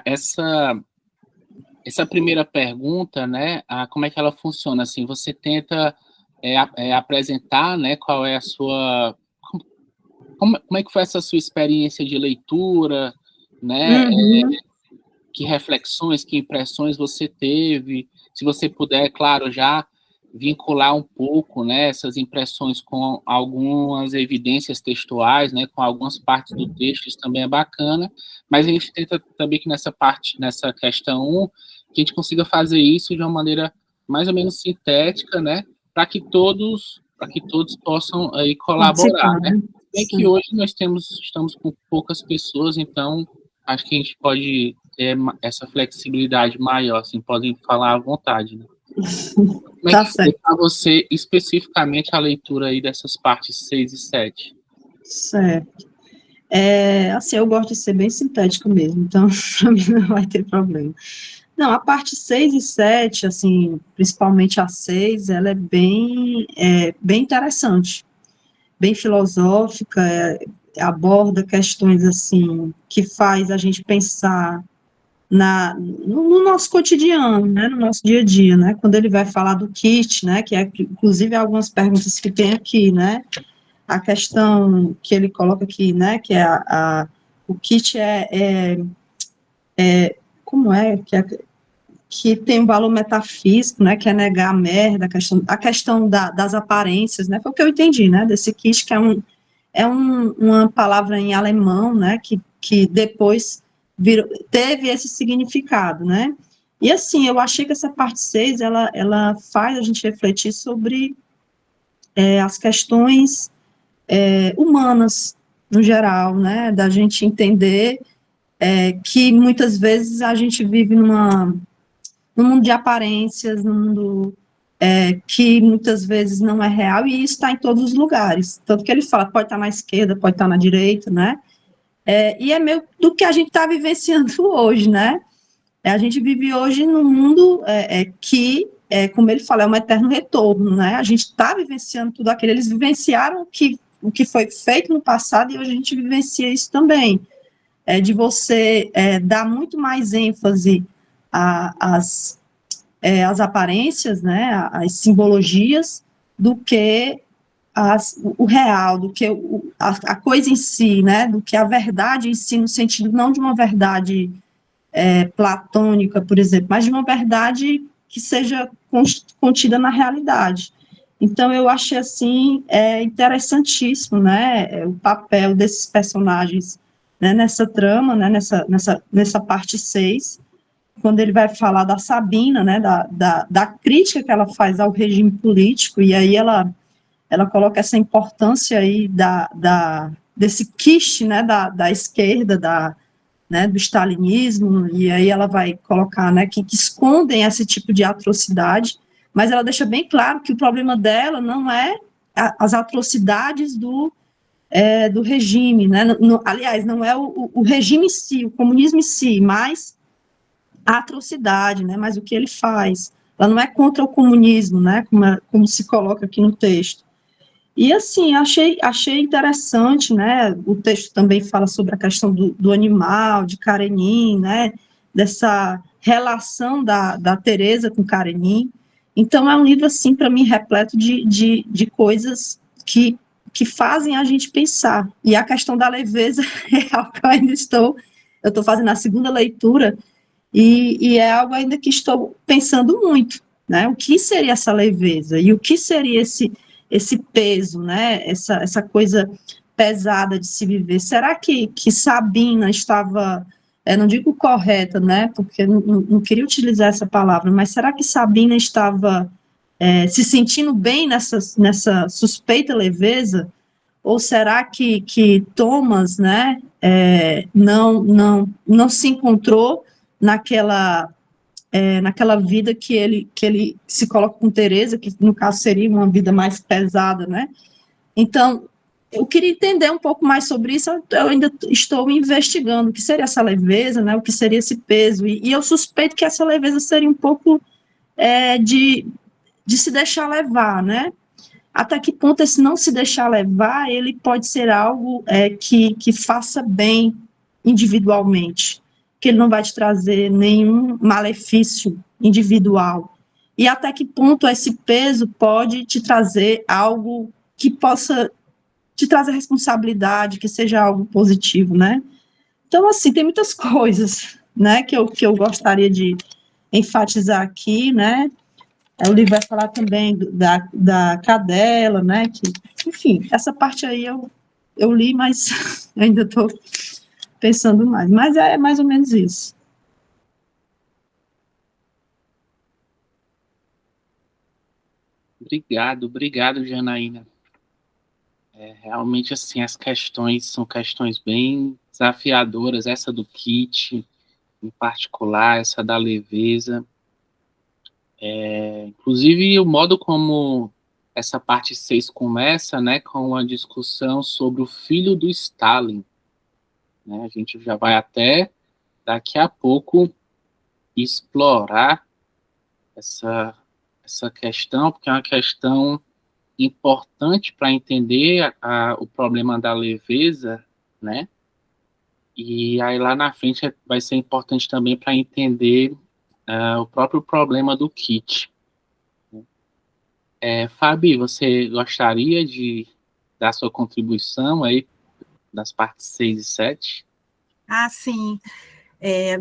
essa primeira pergunta, né, como é que ela funciona? Assim, você tenta apresentar, né, qual é a sua... Como é que foi essa sua experiência de leitura, né? Uhum. Que reflexões, que impressões você teve? Se você puder, claro, já vincular um pouco, né, essas impressões com algumas evidências textuais, né, com algumas partes do texto, isso também é bacana, mas a gente tenta também que nessa questão 1, que a gente consiga fazer isso de uma maneira mais ou menos sintética, né, para que todos possam aí colaborar, Participar, né? né? Bem que Sim. hoje estamos com poucas pessoas, então acho que a gente pode ter essa flexibilidade maior, assim, podem falar à vontade, né? Como é Tá que foi certo. para você, especificamente, a leitura aí dessas partes 6 e 7? Certo. Assim, eu gosto de ser bem sintético mesmo, então, para mim não vai ter problema. Não, a parte 6 e 7, assim, principalmente a 6, ela é bem interessante, bem filosófica, aborda questões, assim, que faz a gente pensar no nosso cotidiano, né, no nosso dia a dia, né, quando ele vai falar do kit, né, que inclusive algumas perguntas que tem aqui, né, a questão que ele coloca aqui, né, que é o kit como é, que tem um valor metafísico, né, que é negar a merda, a questão das aparências, né, foi o que eu entendi, né, desse kit, que uma palavra em alemão, né, que depois teve esse significado, né, e assim, eu achei que essa parte 6, ela faz a gente refletir sobre as questões humanas, no geral, né, da gente entender que muitas vezes a gente vive num mundo de aparências, num mundo que muitas vezes não é real, e isso está em todos os lugares. Tanto que ele fala, pode estar na esquerda, pode estar na direita, né? E é meio do que a gente está vivenciando hoje, né? A gente vive hoje num mundo que, como ele fala, é um eterno retorno, né? A gente está vivenciando tudo aquilo, eles vivenciaram o que foi feito no passado, e hoje a gente vivencia isso também. De você dar muito mais ênfase às aparências, né, às simbologias, do que o real, do que a coisa em si, né, do que a verdade em si, no sentido não de uma verdade platônica, por exemplo, mas de uma verdade que seja contida na realidade. Então, eu achei, assim, interessantíssimo, né, o papel desses personagens, né, nessa trama, né, nessa parte 6, quando ele vai falar da Sabina, né, da crítica que ela faz ao regime político, e aí ela coloca essa importância aí desse quiche, né, da esquerda, né, do stalinismo, e aí ela vai colocar, né, que escondem esse tipo de atrocidade, mas ela deixa bem claro que o problema dela não é as atrocidades do regime, né, aliás, não é o regime em si, o comunismo em si, mas a atrocidade, né, mas o que ele faz. Ela não é contra o comunismo, né, como se coloca aqui no texto. E, assim, achei interessante, né, o texto também fala sobre a questão do animal, de Karenin, né, dessa relação da Teresa com Karenin. Então, é um livro, assim, para mim, repleto de coisas que fazem a gente pensar. E a questão da leveza é algo que eu estou fazendo a segunda leitura, e é algo ainda que estou pensando muito, né? O que seria essa leveza? E o que seria esse peso, né? Essa coisa pesada de se viver? Será que Sabina estava, não digo correta, né? Porque não queria utilizar essa palavra, mas será que Sabina estava se sentindo bem nessa suspeita leveza? Ou será que Thomas, né, não se encontrou naquela vida que ele se coloca com Teresa, que no caso seria uma vida mais pesada, né? Então, eu queria entender um pouco mais sobre isso, eu ainda estou investigando o que seria essa leveza, né, o que seria esse peso, e eu suspeito que essa leveza seria um pouco de se deixar levar, né? Até que ponto esse não se deixar levar, ele pode ser algo que faça bem individualmente. que ele não vai te trazer nenhum malefício individual, e até que ponto esse peso pode te trazer algo que possa te trazer responsabilidade, que seja algo positivo, né? Então, assim, tem muitas coisas, né, que eu gostaria de enfatizar aqui, né? O livro vai falar também da cadela, né? Enfim, essa parte aí eu li, mas ainda estou pensando mais. Mas é mais ou menos isso. Obrigado, Janaína. Realmente, assim, as questões são questões bem desafiadoras, essa do kit, em particular, essa da leveza. Inclusive, o modo como essa parte 6 começa, né, com uma discussão sobre o filho do Stalin, né? A gente já vai até, daqui a pouco, explorar essa questão, porque é uma questão importante para entender o problema da leveza, né? E aí lá na frente vai ser importante também para entender o próprio problema do kit. Fabi, você gostaria de dar sua contribuição aí das partes 6 e 7? Ah, sim.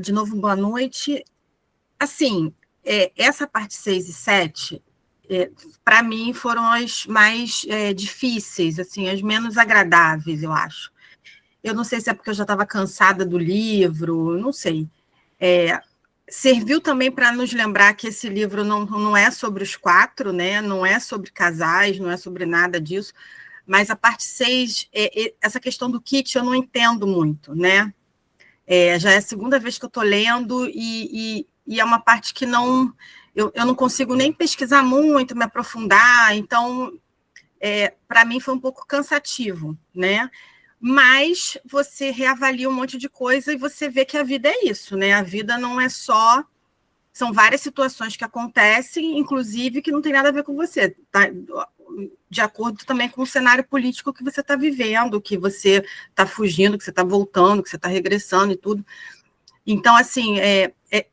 De novo, boa noite. Assim, essa parte 6 e 7, para mim, foram as mais difíceis, assim, as menos agradáveis, eu acho. Eu não sei se é porque eu já estava cansada do livro, não sei. Serviu também para nos lembrar que esse livro não é sobre os quatro, né? Não é sobre casais, não é sobre nada disso, mas a parte 6, essa questão do kit eu não entendo muito, né? Já é a segunda vez que eu estou lendo e é uma parte que eu não consigo nem pesquisar muito, me aprofundar, então, para mim foi um pouco cansativo, né? Mas você reavalia um monte de coisa e você vê que a vida é isso, né? A vida não é só... São várias situações que acontecem, inclusive, que não tem nada a ver com você, tá? De acordo também com o cenário político que você está vivendo, que você está fugindo, que você está voltando, que você está regressando e tudo. Então, assim,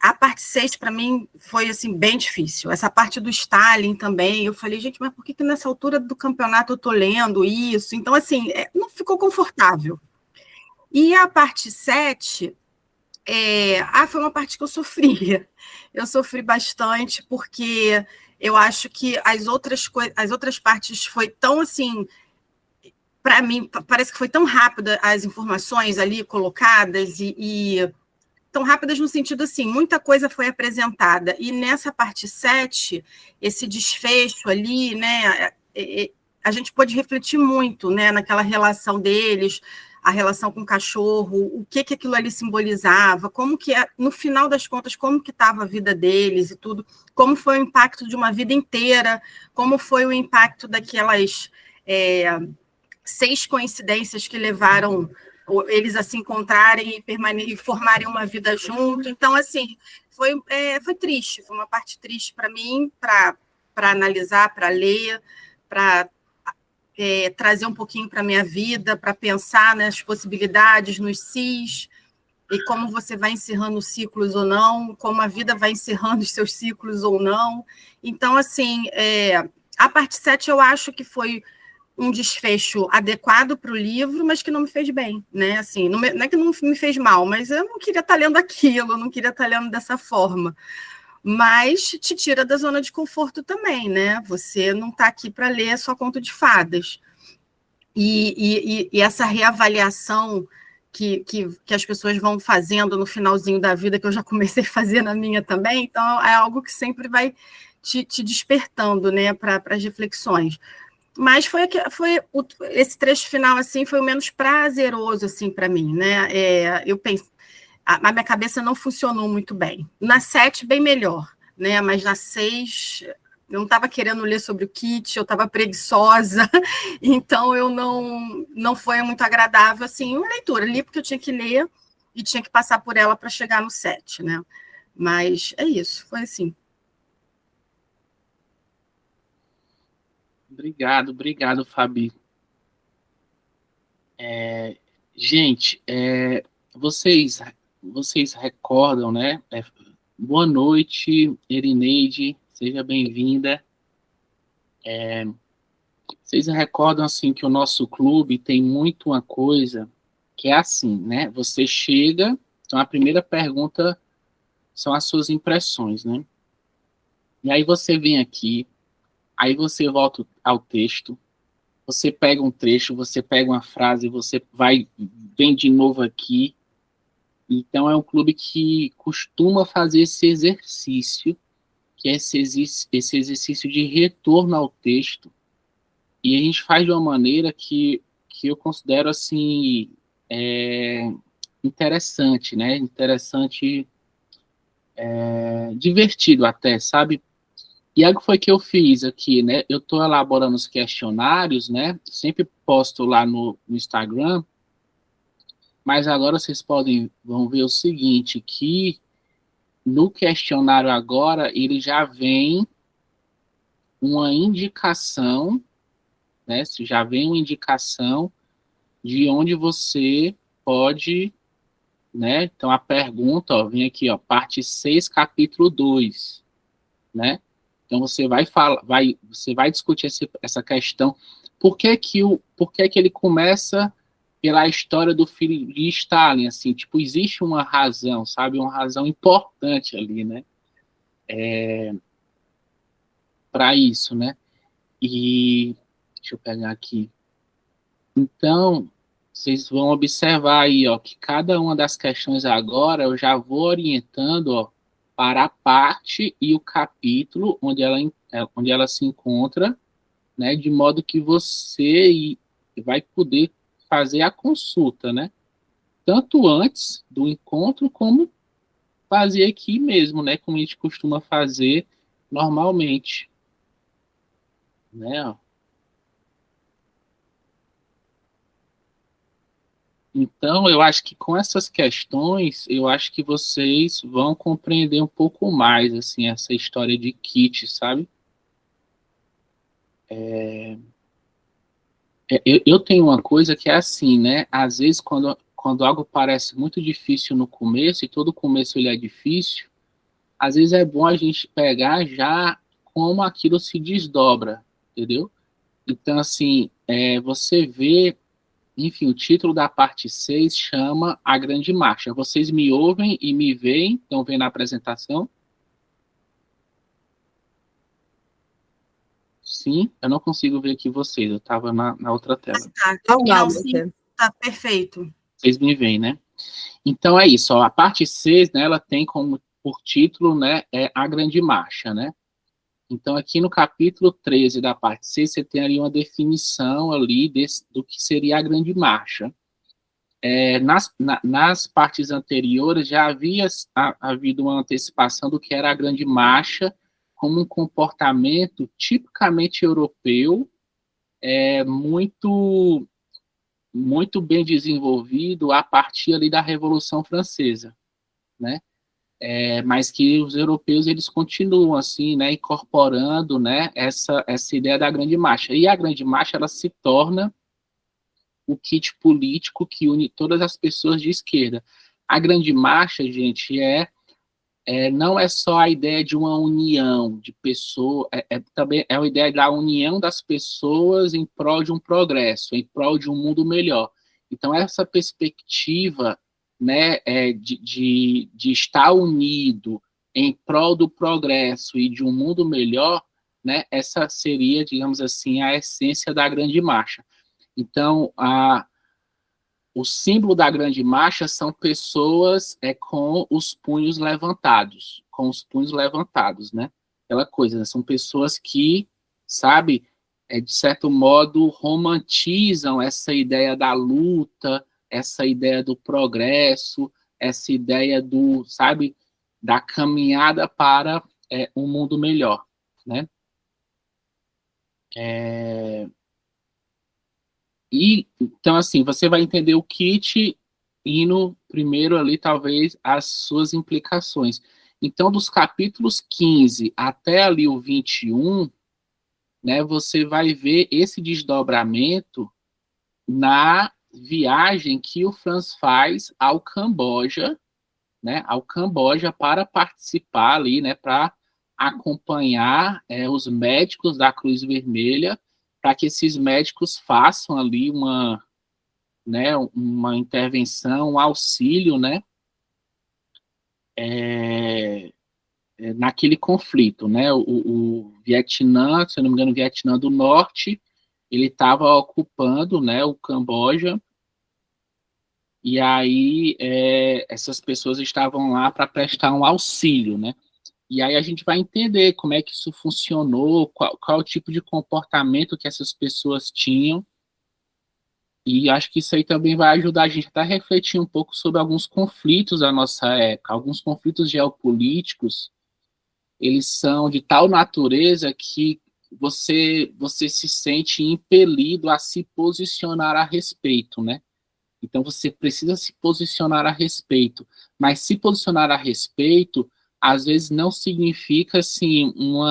a parte 6, para mim, foi assim, bem difícil. Essa parte do Stalin também, eu falei, gente, mas por que nessa altura do campeonato eu estou lendo isso? Então, assim, não ficou confortável. E a parte 7, foi uma parte que eu sofria. Eu sofri bastante, porque eu acho que as outras partes foi tão assim... Para mim, parece que foi tão rápida as informações ali colocadas e tão rápidas no sentido assim, muita coisa foi apresentada. E nessa parte 7, esse desfecho ali, né, a gente pôde refletir muito, né, naquela relação deles, a relação com o cachorro, o que aquilo ali simbolizava, como que, no final das contas, como que estava a vida deles e tudo, como foi o impacto de uma vida inteira, como foi o impacto daquelas 6 coincidências que levaram eles a se encontrarem e formarem uma vida junto. Então, assim, foi triste, foi uma parte triste para mim, para analisar, para ler, para trazer um pouquinho para a minha vida, para pensar nas possibilidades, nos sis, e como você vai encerrando ciclos ou não, como a vida vai encerrando os seus ciclos ou não. Então, assim, a parte 7 eu acho que foi um desfecho adequado para o livro, mas que não me fez bem, né? Assim, não é que não me fez mal, mas eu não queria estar lendo aquilo, eu não queria estar lendo dessa forma. Mas te tira da zona de conforto também, né? Você não está aqui para ler só conto de fadas. E essa reavaliação que as pessoas vão fazendo no finalzinho da vida, que eu já comecei a fazer na minha também, então é algo que sempre vai te despertando, né, para as reflexões. Mas esse trecho final assim foi o menos prazeroso assim para mim, né? Eu pensei, a minha cabeça não funcionou muito bem. Na 7, bem melhor, né? Mas na 6, eu não estava querendo ler sobre o kit, eu estava preguiçosa, então eu não foi muito agradável assim uma leitura. Li porque eu tinha que ler e tinha que passar por ela para chegar no 7, né? Mas é isso, foi assim. Obrigado, Fabi. Gente, vocês vocês recordam, né? Boa noite, Erineide, seja bem-vinda. Vocês recordam, assim, que o nosso clube tem muito uma coisa que é assim, né? Você chega, então a primeira pergunta são as suas impressões, né? E aí você vem aqui, aí você volta ao texto, você pega um trecho, você pega uma frase, você vem de novo aqui. Então é um clube que costuma fazer esse exercício, que é esse exercício de retorno ao texto, e a gente faz de uma maneira que eu considero, assim, interessante, né? Interessante, divertido até, sabe? E algo foi que eu fiz aqui, né? Eu estou elaborando os questionários, né? Sempre posto lá no Instagram, mas agora vocês vão ver o seguinte, que no questionário agora, ele já vem uma indicação, né? Já vem uma indicação de onde você pode, né? Então, a pergunta, ó, vem aqui, ó, parte 6, capítulo 2, né? Então, você vai discutir essa questão. Por que que ele começa pela história do filho de Stalin, assim, tipo, existe uma razão, sabe? Uma razão importante ali, né? Para isso, né? E, deixa eu pegar aqui. Então, vocês vão observar aí, ó, que cada uma das questões agora eu já vou orientando, ó, para a parte e o capítulo onde ela se encontra, né, de modo que você vai poder fazer a consulta, né, tanto antes do encontro como fazer aqui mesmo, né, como a gente costuma fazer normalmente, né, ó. Então, eu acho que com essas questões, eu acho que vocês vão compreender um pouco mais, assim, essa história de kit, sabe? Eu tenho uma coisa que é assim, né? Às vezes, quando algo parece muito difícil no começo, e todo começo ele é difícil, às vezes é bom a gente pegar já como aquilo se desdobra, entendeu? Então, assim, você vê. Enfim, o título da parte 6 chama A Grande Marcha. Vocês me ouvem e me veem? Estão vendo a apresentação? Sim, eu não consigo ver aqui vocês, eu estava na outra tela. Não, sim, tá perfeito. Vocês me veem, né? Então é isso, ó, a parte 6, né, ela tem como por título, né, A Grande Marcha, né? Então aqui no capítulo 13 da parte 6, você tem ali uma definição ali do que seria a Grande Marcha. Nas partes anteriores já havia havido uma antecipação do que era a Grande Marcha como um comportamento tipicamente europeu, muito muito bem desenvolvido a partir ali da Revolução Francesa, né? Mas que os europeus eles continuam assim, né, incorporando, né, essa ideia da Grande Marcha. E a Grande Marcha ela se torna o kit político que une todas as pessoas de esquerda. A Grande Marcha, gente, não é só a ideia de uma união de pessoas, também é a ideia da união das pessoas em prol de um progresso, em prol de um mundo melhor. Então, essa perspectiva, né, de estar unido em prol do progresso e de um mundo melhor, né, essa seria, digamos assim, a essência da Grande Marcha. Então, o símbolo da Grande Marcha são pessoas com os punhos levantados, né? Aquela coisa, né? São pessoas que, sabe, de certo modo, romantizam essa ideia da luta, essa ideia do progresso, essa ideia sabe, da caminhada para um mundo melhor, né? E, então, assim, você vai entender o kit indo primeiro ali, talvez, as suas implicações. Então, dos capítulos 15 até ali o 21, né, você vai ver esse desdobramento na viagem que o Franz faz ao Camboja, né, ao Camboja para participar ali, né, para acompanhar os médicos da Cruz Vermelha, para que esses médicos façam ali uma intervenção, um auxílio, né, naquele conflito, né, o Vietnã, se eu não me engano, o Vietnã do Norte, ele estava ocupando, né, o Camboja, e aí essas pessoas estavam lá para prestar um auxílio, né? E aí a gente vai entender como é que isso funcionou, qual o tipo de comportamento que essas pessoas tinham, e acho que isso aí também vai ajudar a gente a refletir um pouco sobre alguns conflitos da nossa época, alguns conflitos geopolíticos, eles são de tal natureza que você se sente impelido a se posicionar a respeito, né? Então você precisa se posicionar a respeito, mas se posicionar a respeito às vezes não significa assim um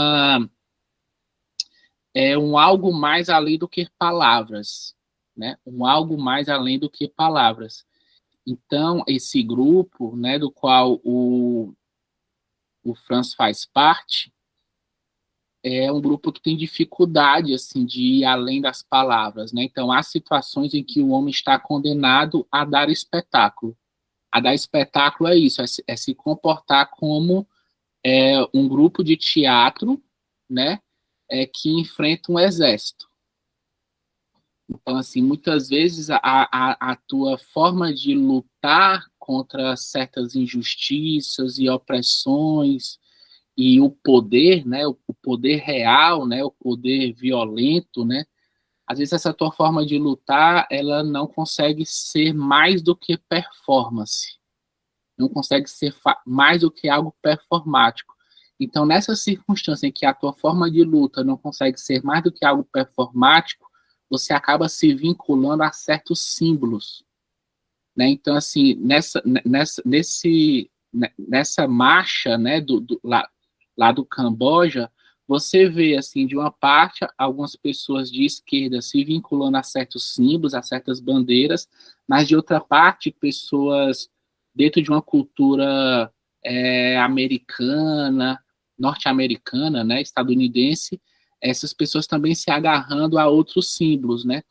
algo mais além do que palavras, né? Um algo mais além do que palavras. Então esse grupo, né, do qual o Franz faz parte, é um grupo que tem dificuldade assim de ir além das palavras, né? Então há situações em que o homem está condenado a dar espetáculo. A dar espetáculo é isso, é se comportar como um grupo de teatro, né? Que enfrenta um exército. Então assim, muitas vezes a tua forma de lutar contra certas injustiças e opressões e o poder, né, o poder real, né, o poder violento, né, às vezes essa tua forma de lutar, ela não consegue ser mais do que performance, não consegue ser mais do que algo performático. Então, nessa circunstância em que a tua forma de luta não consegue ser mais do que algo performático, você acaba se vinculando a certos símbolos, né? Então, assim, nessa marcha, né, lá do Camboja, você vê, assim, de uma parte, algumas pessoas de esquerda se vinculando a certos símbolos, a certas bandeiras, mas de outra parte, pessoas dentro de uma cultura americana, norte-americana, né, estadunidense, essas pessoas também se agarrando a outros símbolos, né?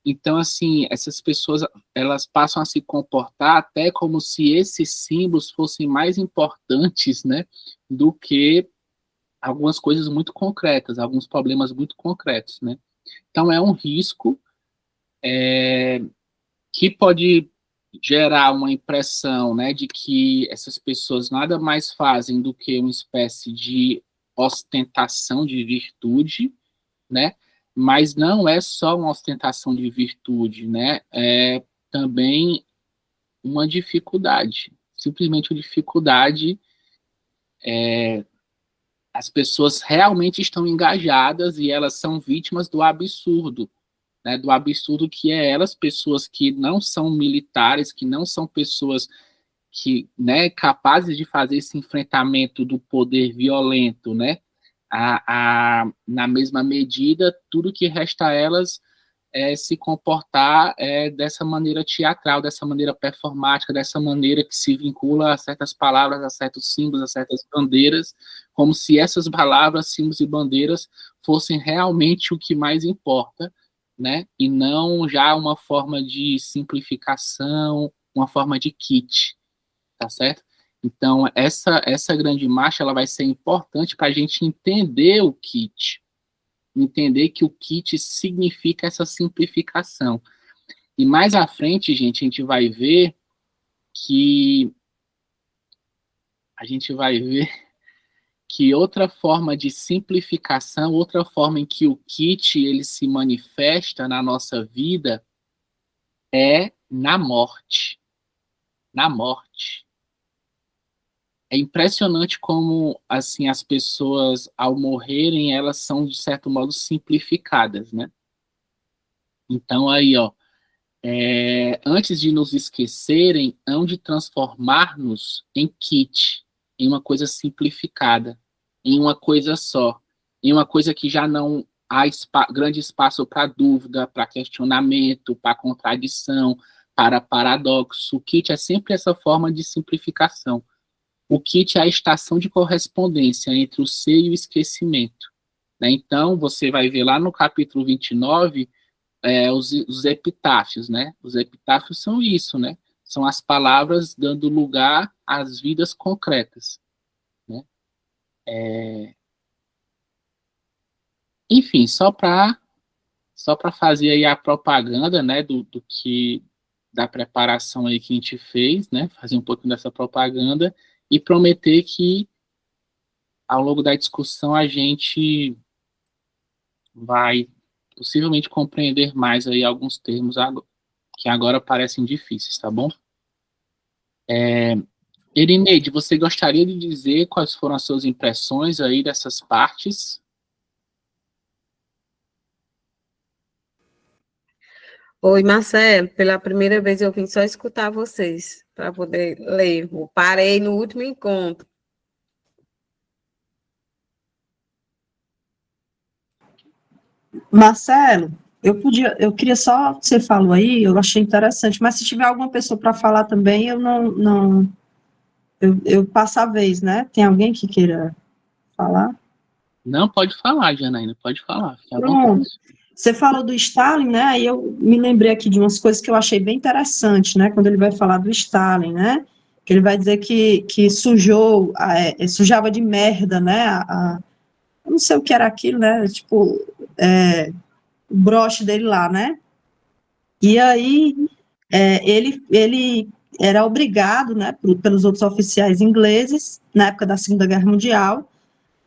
Então, assim, essas pessoas, elas passam a se comportar até como se esses símbolos fossem mais importantes, né, do que algumas coisas muito concretas, alguns problemas muito concretos, né? Então, é um risco que pode gerar uma impressão, né, de que essas pessoas nada mais fazem do que uma espécie de ostentação de virtude, né? Mas não é só uma ostentação de virtude, né? É também uma dificuldade, simplesmente uma dificuldade. As pessoas realmente estão engajadas e elas são vítimas do absurdo, né? Do absurdo que é elas, pessoas que não são militares, que não são pessoas que, né, capazes de fazer esse enfrentamento do poder violento, né? Na mesma medida, tudo que resta a elas é se comportar dessa maneira teatral, dessa maneira performática, dessa maneira que se vincula a certas palavras, a certos símbolos, a certas bandeiras, como se essas palavras, símbolos e bandeiras fossem realmente o que mais importa, né? E não já uma forma de simplificação, uma forma de kit, tá certo? Então, essa grande marcha ela vai ser importante para a gente entender o kit, entender que o kit significa essa simplificação. E mais à frente, gente, a gente vai ver que outra forma de simplificação, outra forma em que o kit ele se manifesta na nossa vida é na morte. Na morte. É impressionante como, assim, as pessoas, ao morrerem, elas são, de certo modo, simplificadas, né? Então, aí, ó, antes de nos esquecerem, hão de transformar-nos em kit, em uma coisa simplificada, em uma coisa só, em uma coisa que já não há grande espaço para dúvida, para questionamento, para contradição, para paradoxo. O kit é sempre essa forma de simplificação. O kit é a estação de correspondência entre o ser e o esquecimento, né? Então, você vai ver lá no capítulo 29, os epitáfios, né? Os epitáfios são isso, né? São as palavras dando lugar às vidas concretas, né? Enfim, só para fazer aí a propaganda, né, da preparação aí que a gente fez, né? Fazer um pouquinho dessa propaganda e prometer que ao longo da discussão a gente vai possivelmente compreender mais aí alguns termos que agora parecem difíceis, tá bom? Erineide, você gostaria de dizer quais foram as suas impressões aí dessas partes? Oi, Marcelo, pela primeira vez eu vim só escutar vocês, para poder ler. Eu parei no último encontro. Marcelo, eu queria só, você falou aí, eu achei interessante, mas se tiver alguma pessoa para falar também, eu passo a vez, né? Tem alguém que queira falar? Não, pode falar, Janaína, pode falar, fique à Pronto. vontade. Você falou do Stalin, né? Aí eu me lembrei aqui de umas coisas que eu achei bem interessante, né? Quando ele vai falar do Stalin, né? Que ele vai dizer que sujava de merda, né? Eu não sei o que era aquilo, né? Tipo, o broche dele lá, né? E aí ele era obrigado, né? Pelos outros oficiais ingleses na época da Segunda Guerra Mundial,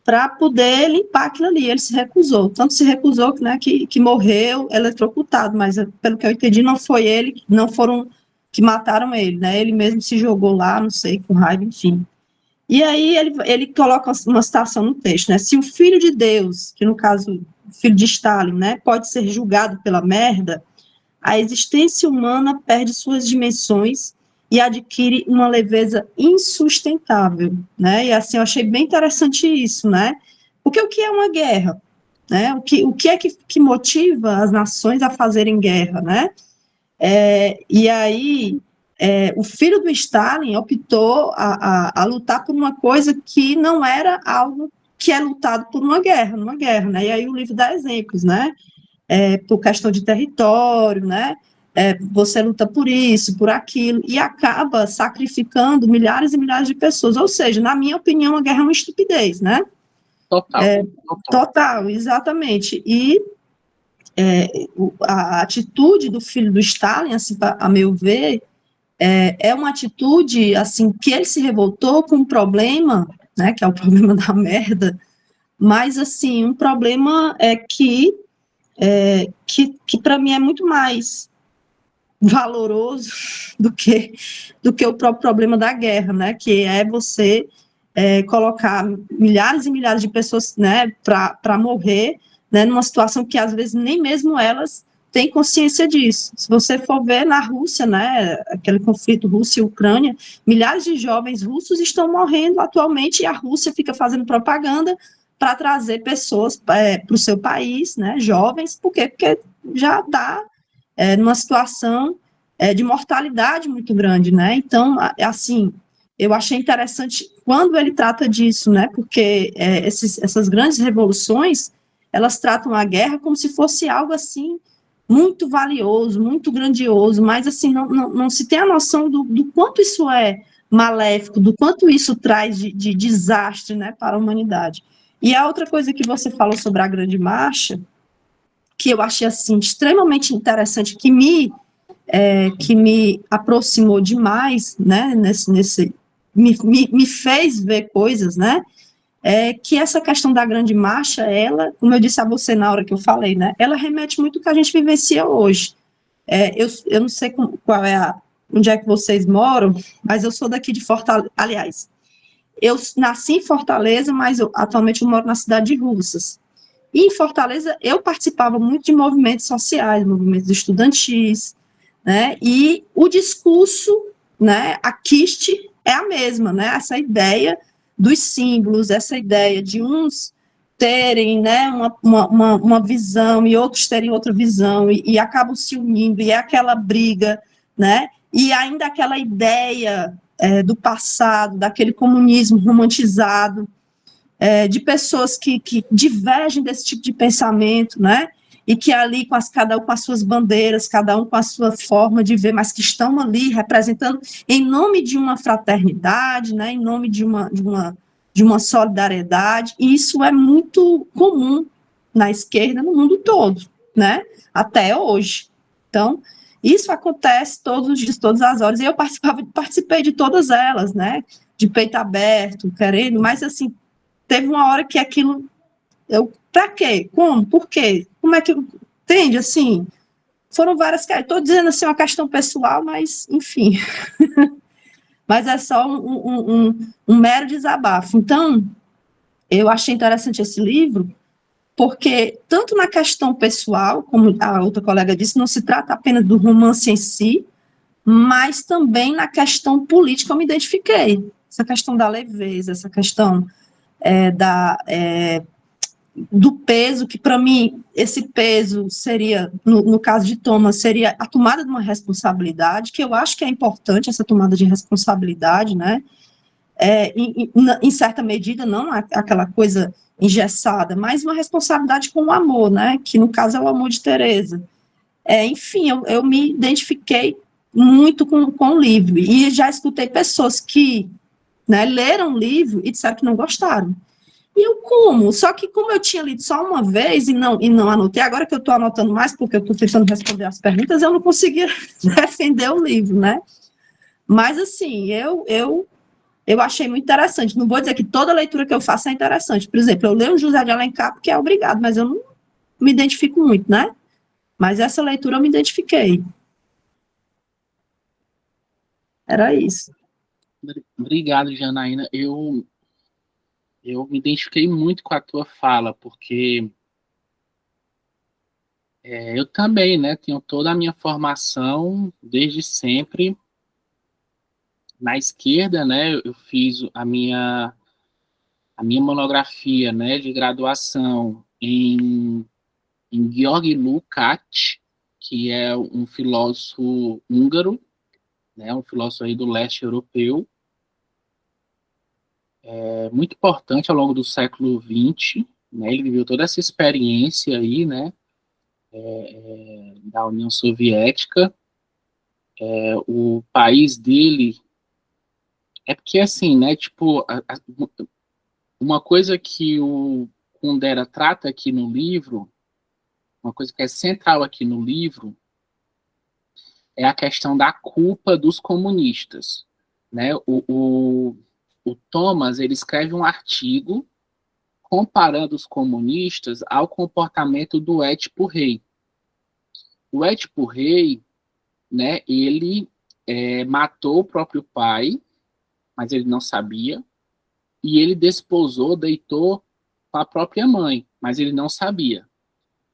para poder limpar aquilo ali. Ele se recusou. Tanto se recusou, né, que morreu eletrocutado, mas pelo que eu entendi, não foi ele, não foram que mataram ele, né? Ele mesmo se jogou lá, não sei, com raiva, enfim. E aí ele coloca uma citação no texto, né? Se o filho de Deus, que no caso, o filho de Stalin, né, pode ser julgado pela merda, a existência humana perde suas dimensões e adquire uma leveza insustentável, né? E assim, eu achei bem interessante isso, né? Porque o que é uma guerra? Né? O que é que motiva as nações a fazerem guerra, né? E aí, o filho do Stalin optou a lutar por uma coisa que não era algo que é lutado por numa guerra, né? E aí o livro dá exemplos, né? Por questão de território, né? Você luta por isso, por aquilo, e acaba sacrificando milhares e milhares de pessoas. Ou seja, na minha opinião, a guerra é uma estupidez, né? Total, exatamente. E a atitude do filho do Stalin, assim, a meu ver, é uma atitude assim que ele se revoltou com um problema, né? Que é o problema da merda, mas assim um problema que para mim é muito mais valoroso do que o próprio problema da guerra, né? Que é você colocar milhares e milhares de pessoas, né, para morrer, né, numa situação que às vezes nem mesmo elas têm consciência disso. Se você for ver na Rússia, né, aquele conflito Rússia e Ucrânia, milhares de jovens russos estão morrendo atualmente e a Rússia fica fazendo propaganda para trazer pessoas para o seu país, né, jovens, por quê? Porque já está numa situação de mortalidade muito grande, né? Então, assim, eu achei interessante quando ele trata disso, né? Porque essas grandes revoluções, elas tratam a guerra como se fosse algo assim muito valioso, muito grandioso, mas assim não se tem a noção do quanto isso é maléfico, do quanto isso traz de desastre, né, para a humanidade. E a outra coisa que você falou sobre a Grande Marcha, que eu achei assim extremamente interessante, que me aproximou demais, né, me fez ver coisas, né, que essa questão da Grande Marcha, ela, como eu disse a você na hora que eu falei, né, ela remete muito ao que a gente vivencia hoje. Eu não sei onde é que vocês moram, mas eu sou daqui de Fortaleza, aliás, eu nasci em Fortaleza, mas atualmente eu moro na cidade de Russas. E em Fortaleza eu participava muito de movimentos sociais, movimentos estudantis, né, e o discurso, né, a quiste é a mesma, né, essa ideia dos símbolos, essa ideia de uns terem, né, uma visão e outros terem outra visão e acabam se unindo, e é aquela briga, né? E ainda aquela ideia do passado, daquele comunismo romantizado, de pessoas que divergem desse tipo de pensamento, né? E que ali, cada um com as suas bandeiras, cada um com a sua forma de ver, mas que estão ali representando em nome de uma fraternidade, né? Em nome de uma solidariedade, e isso é muito comum na esquerda no mundo todo, né? Até hoje. Então, isso acontece todos os dias, todas as horas, e eu participei de todas elas, né? De peito aberto, querendo, mas assim, teve uma hora que aquilo, pra quê? Como? Por quê? Como é que, entende, assim, foram várias, estou dizendo assim, uma questão pessoal, mas, enfim, mas é só um mero desabafo. Então, eu achei interessante esse livro, porque tanto na questão pessoal, como a outra colega disse, não se trata apenas do romance em si, mas também na questão política eu me identifiquei, essa questão da leveza, essa questão do peso, que para mim, esse peso seria, no caso de Thomas, seria a tomada de uma responsabilidade, que eu acho que é importante essa tomada de responsabilidade, né? Em certa medida, não aquela coisa engessada, mas uma responsabilidade com o amor, né? Que no caso é o amor de Teresa. Enfim, eu me identifiquei muito com o livro, e já escutei pessoas que, né, leram o livro e disseram que não gostaram. E eu como? Só que como eu tinha lido só uma vez e não anotei, agora que eu estou anotando mais, porque eu estou tentando responder as perguntas, eu não conseguia defender o livro, né? Mas, assim, eu achei muito interessante. Não vou dizer que toda leitura que eu faço é interessante. Por exemplo, eu leio um José de Alencar porque é obrigado, mas eu não me identifico muito, né? Mas essa leitura eu me identifiquei. Era isso. Obrigado, Janaína. Eu me identifiquei muito com a tua fala, porque eu também, né, tenho toda a minha formação desde sempre na esquerda, né, eu fiz a minha monografia, né, de graduação em György Lukács, que é um filósofo húngaro, né, um filósofo aí do leste europeu, muito importante ao longo do século XX, né, ele viveu toda essa experiência aí, né, da União Soviética. O país dele porque assim, né, tipo, uma coisa que o Kundera trata aqui no livro, uma coisa que é central aqui no livro, é a questão da culpa dos comunistas, né? O Thomas, ele escreve um artigo comparando os comunistas ao comportamento do Édipo Rei. O Édipo Rei, né, ele matou o próprio pai, mas ele não sabia, e ele desposou, deitou com a própria mãe, mas ele não sabia.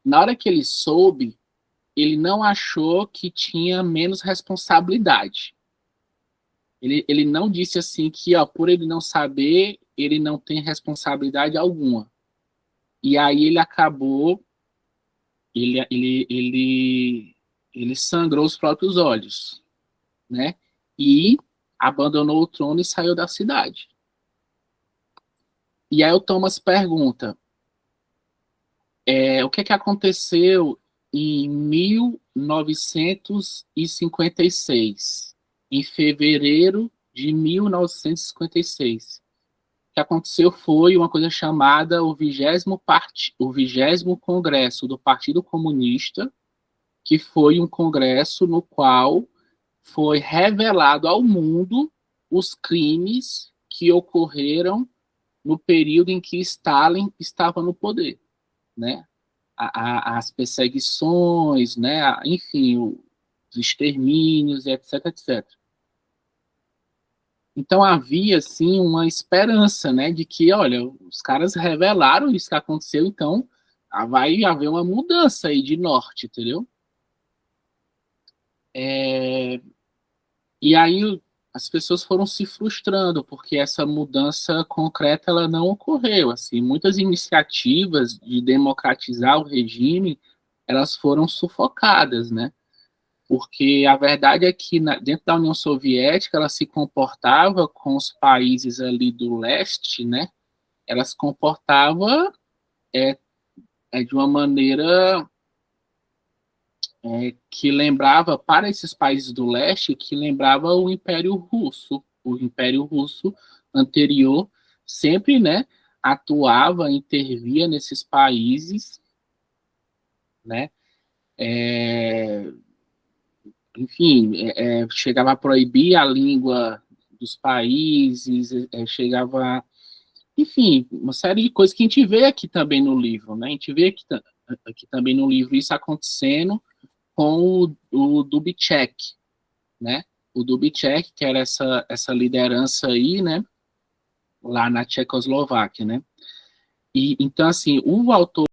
Na hora que ele soube, ele não achou que tinha menos responsabilidade. Ele não disse assim que, ó, por ele não saber, ele não tem responsabilidade alguma. E aí ele acabou, ele sangrou os próprios olhos, né? E abandonou o trono e saiu da cidade. E aí o Thomas pergunta, o que aconteceu em 1956, em fevereiro de 1956. O que aconteceu foi uma coisa chamada o 20º Congresso do Partido Comunista, que foi um congresso no qual foi revelado ao mundo os crimes que ocorreram no período em que Stalin estava no poder, né? As perseguições, né? Enfim, os extermínios, etc, etc. Então havia, assim, uma esperança, né, de que, olha, os caras revelaram isso que aconteceu, então vai haver uma mudança aí de norte, entendeu? E aí as pessoas foram se frustrando, porque essa mudança concreta ela não ocorreu. Assim, muitas iniciativas de democratizar o regime, elas foram sufocadas, né? porque a verdade é que dentro da União Soviética ela se comportava com os países ali do leste, né? Ela se comportava de uma maneira que lembrava, para esses países do leste, que lembrava o Império Russo. O Império Russo anterior sempre, né, atuava, intervia nesses países, né? Enfim, chegava a proibir a língua dos países, chegava, enfim, uma série de coisas que a gente vê aqui também no livro, né? A gente vê aqui também no livro isso acontecendo com o Dubček, né? O Dubček, que era essa liderança aí, né? Lá na Tchecoslováquia, né? E então, assim, o autor